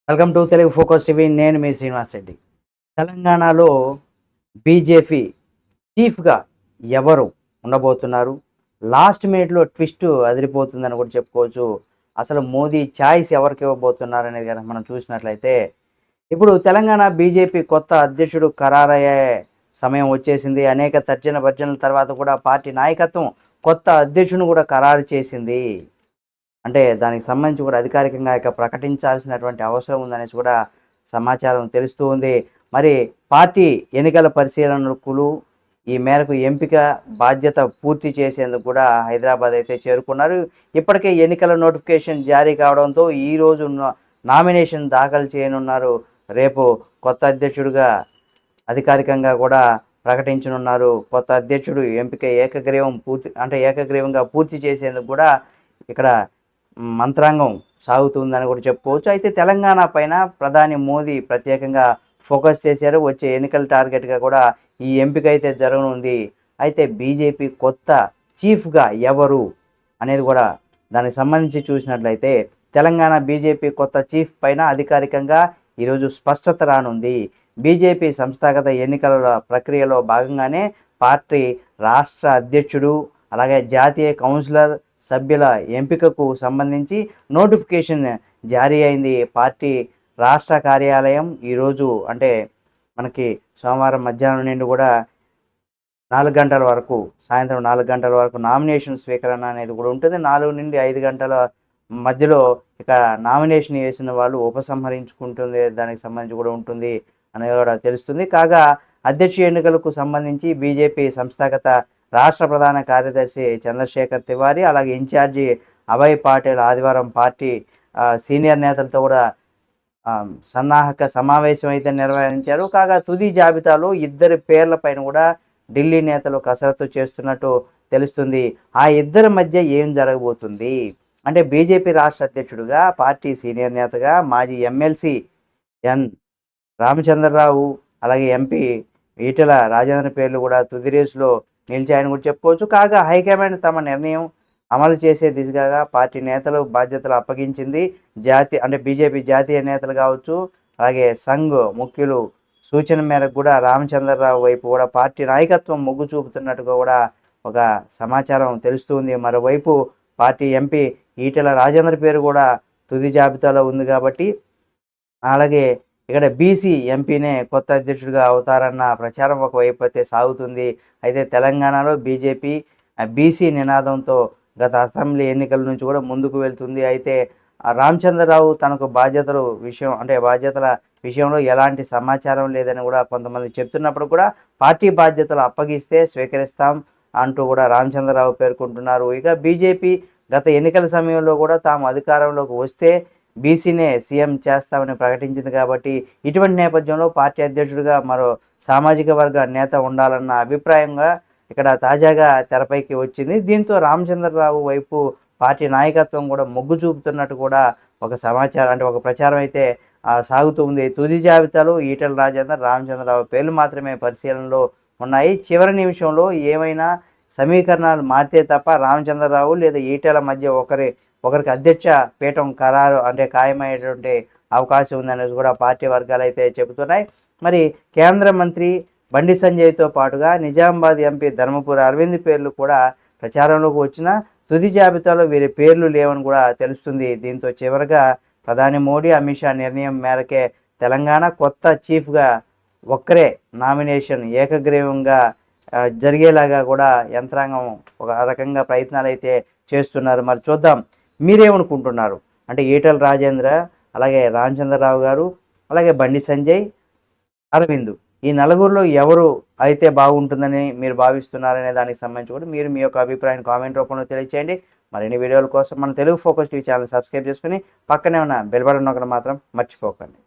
Welcome to Telugu focus TV. నేను మీ శ్రీనివాస్ రెడ్డి. తెలంగాణలో BJP చీఫ్గా ఎవరు ఉండబోతున్నారు? లాస్ట్ మినిట్లో ట్విస్ట్ అదిరిపోతుందని కూడా చెప్పుకోవచ్చు. అసలు మోదీ ఛాయిస్ ఎవరికి ఇవ్వబోతున్నారు అనేది కనుక మనం చూసినట్లయితే, ఇప్పుడు తెలంగాణ బీజేపీ కొత్త అధ్యక్షుడు ఖరారయ్యే సమయం వచ్చేసింది. అనేక తర్జన భర్జనల తర్వాత కూడా పార్టీ నాయకత్వం కొత్త అధ్యక్షుని కూడా ఖరారు చేసింది. అంటే దానికి సంబంధించి కూడా అధికారికంగా ఇక ప్రకటించాల్సినటువంటి అవసరం ఉందనేసి కూడా సమాచారం తెలుస్తూ ఉంది. మరి పార్టీ ఎన్నికల పరిశీలకులు ఈ మేరకు ఎంపిక బాధ్యత పూర్తి చేసేందుకు కూడా హైదరాబాద్ అయితే చేరుకున్నారు. ఇప్పటికే ఎన్నికల నోటిఫికేషన్ జారీ కావడంతో ఈరోజు నామినేషన్ దాఖలు చేయనున్నారు. రేపు కొత్త అధ్యక్షుడిగా అధికారికంగా కూడా ప్రకటించనున్నారు. కొత్త అధ్యక్షుడు ఎంపిక ఏకగ్రీవంగా పూర్తి చేసేందుకు కూడా ఇక్కడ మంత్రాంగం సాగుతుందని కూడా చెప్పుకోవచ్చు. అయితే తెలంగాణ పైన ప్రధాని మోదీ ప్రత్యేకంగా ఫోకస్ చేశారు. వచ్చే ఎన్నికల టార్గెట్గా కూడా ఈ ఎంపిక అయితే జరగనుంది. అయితే బీజేపీ కొత్త చీఫ్గా ఎవరు అనేది కూడా దానికి సంబంధించి చూసినట్లయితే, తెలంగాణ బీజేపీ కొత్త చీఫ్ పైన అధికారికంగా ఈరోజు స్పష్టత రానుంది. బీజేపీ సంస్థాగత ఎన్నికల ప్రక్రియలో భాగంగానే పార్టీ రాష్ట్ర అధ్యక్షుడు, అలాగే జాతీయ కౌన్సిలర్ సభ్యుల ఎంపికకు సంబంధించి నోటిఫికేషన్ జారీ అయింది. పార్టీ రాష్ట్ర కార్యాలయం ఈరోజు అంటే మనకి సోమవారం మధ్యాహ్నం నుండి కూడా 4 గంటల వరకు, సాయంత్రం 4 గంటల వరకు నామినేషన్ స్వీకరణ అనేది కూడా ఉంటుంది. 4 నుండి 5 గంటల మధ్యలో ఇక నామినేషన్ వేసిన వాళ్ళు ఉపసంహరించుకుంటుంది, దానికి సంబంధించి కూడా ఉంటుంది అనేది కూడా తెలుస్తుంది. కాగా అధ్యక్ష ఎన్నికలకు సంబంధించి బీజేపీ సంస్థాగత రాష్ట్ర ప్రధాన కార్యదర్శి చంద్రశేఖర్ తివారీ, అలాగే ఇన్ఛార్జి అభయ్ పాటిల్ ఆదివారం పార్టీ సీనియర్ నేతలతో కూడా సన్నాహక సమావేశం అయితే నిర్వహించారు. కాగా తుది జాబితాలో ఇద్దరి పేర్ల పైన కూడా ఢిల్లీ నేతలు కసరత్తు చేస్తున్నట్టు తెలుస్తుంది. ఆ ఇద్దరి మధ్య ఏం జరగబోతుంది అంటే, బీజేపీ రాష్ట్ర అధ్యక్షుడిగా పార్టీ సీనియర్ నేతగా మాజీ ఎమ్మెల్సీ ఎన్ రామచంద్రరావు, అలాగే ఎంపీ ఈటెల రాజేందర్ పేర్లు కూడా తుది రేసులో నిలిచాయని కూడా చెప్పుకోవచ్చు. కాగా హైకమాండ్ తమ నిర్ణయం అమలు చేసే దిశగా పార్టీ నేతలు బాధ్యతలు అప్పగించింది. బీజేపీ జాతీయ నేతలు కావచ్చు, అలాగే సంఘ్ ముఖ్యులు సూచన మేరకు కూడా రామచంద్రరావు వైపు కూడా పార్టీ నాయకత్వం మొగ్గు చూపుతున్నట్టుగా కూడా ఒక సమాచారం తెలుస్తుంది. మరోవైపు పార్టీ ఎంపీ ఈటెల రాజేందర్ పేరు కూడా తుది జాబితాలో ఉంది కాబట్టి, అలాగే ఇక్కడ బీసీ ఎంపీనే కొత్త అధ్యక్షుడిగా అవుతారన్న ప్రచారం ఒకవైపు అయితే సాగుతుంది. అయితే తెలంగాణలో బీజేపీ బీసీ నినాదంతో గత అసెంబ్లీ ఎన్నికల నుంచి కూడా ముందుకు వెళ్తుంది. అయితే రామచంద్రరావు తనకు బాధ్యతల విషయంలో ఎలాంటి సమాచారం లేదని కూడా కొంతమంది చెప్తున్నప్పుడు కూడా, పార్టీ బాధ్యతలు అప్పగిస్తే స్వీకరిస్తాం అంటూ కూడా రామచంద్రరావు పేర్కొంటున్నారు. ఇక బీజేపీ గత ఎన్నికల సమయంలో కూడా తాము అధికారంలోకి వస్తే బీసీనే సీఎం చేస్తామని ప్రకటించింది కాబట్టి, ఇటువంటి నేపథ్యంలో పార్టీ అధ్యక్షుడిగా మరో సామాజిక వర్గ నేత ఉండాలన్న అభిప్రాయంగా ఇక్కడ తాజాగా తెరపైకి వచ్చింది. దీంతో రామచంద్రరావు వైపు పార్టీ నాయకత్వం కూడా మొగ్గు చూపుతున్నట్టు కూడా ఒక ప్రచారం అయితే సాగుతూ ఉంది. తుది జాబితాలో ఈటెల రాజేందర్, రామచంద్రరావు పేర్లు మాత్రమే పరిశీలనలో ఉన్నాయి. చివరి నిమిషంలో ఏమైనా సమీకరణాలు మారితే తప్ప రామచంద్రరావు లేదా ఈటెల మధ్య ఒకరికి అధ్యక్ష పీఠం ఖాయమయ్యేటువంటి అవకాశం ఉందనేది కూడా పార్టీ వర్గాలు అయితే చెబుతున్నాయి. మరి కేంద్ర మంత్రి బండి సంజయ్తో పాటుగా నిజామాబాద్ ఎంపీ ధర్మపురి అరవింద్ పేర్లు కూడా ప్రచారంలోకి వచ్చిన తుది జాబితాలో వీరి పేర్లు లేవని కూడా తెలుస్తుంది. దీంతో చివరగా ప్రధాని మోడీ, అమిత్ షా నిర్ణయం మేరకే తెలంగాణ కొత్త చీఫ్గా ఒక్కరే నామినేషన్ ఏకగ్రీవంగా జరిగేలాగా కూడా యంత్రాంగం ఒక రకంగా ప్రయత్నాలు అయితే చేస్తున్నారు. మరి చూద్దాం, మీరేమనుకుంటున్నారు? అంటే ఈటెల రాజేంద్ర, అలాగే రామచంద్రరావు గారు, అలాగే బండి సంజయ్, అరవింద్, ఈ నలుగురిలో ఎవరు అయితే బాగుంటుందని మీరు భావిస్తున్నారనే దానికి సంబంధించి కూడా మీరు మీ యొక్క అభిప్రాయాన్ని కామెంట్ రూపంలో తెలియచేయండి. మరిన్ని వీడియోల కోసం మన Telugu focus TV channel subscribe చేసుకుని పక్కనే ఉన్న బెల్ బటన్ నొక్కడం మాత్రం మర్చిపోకండి.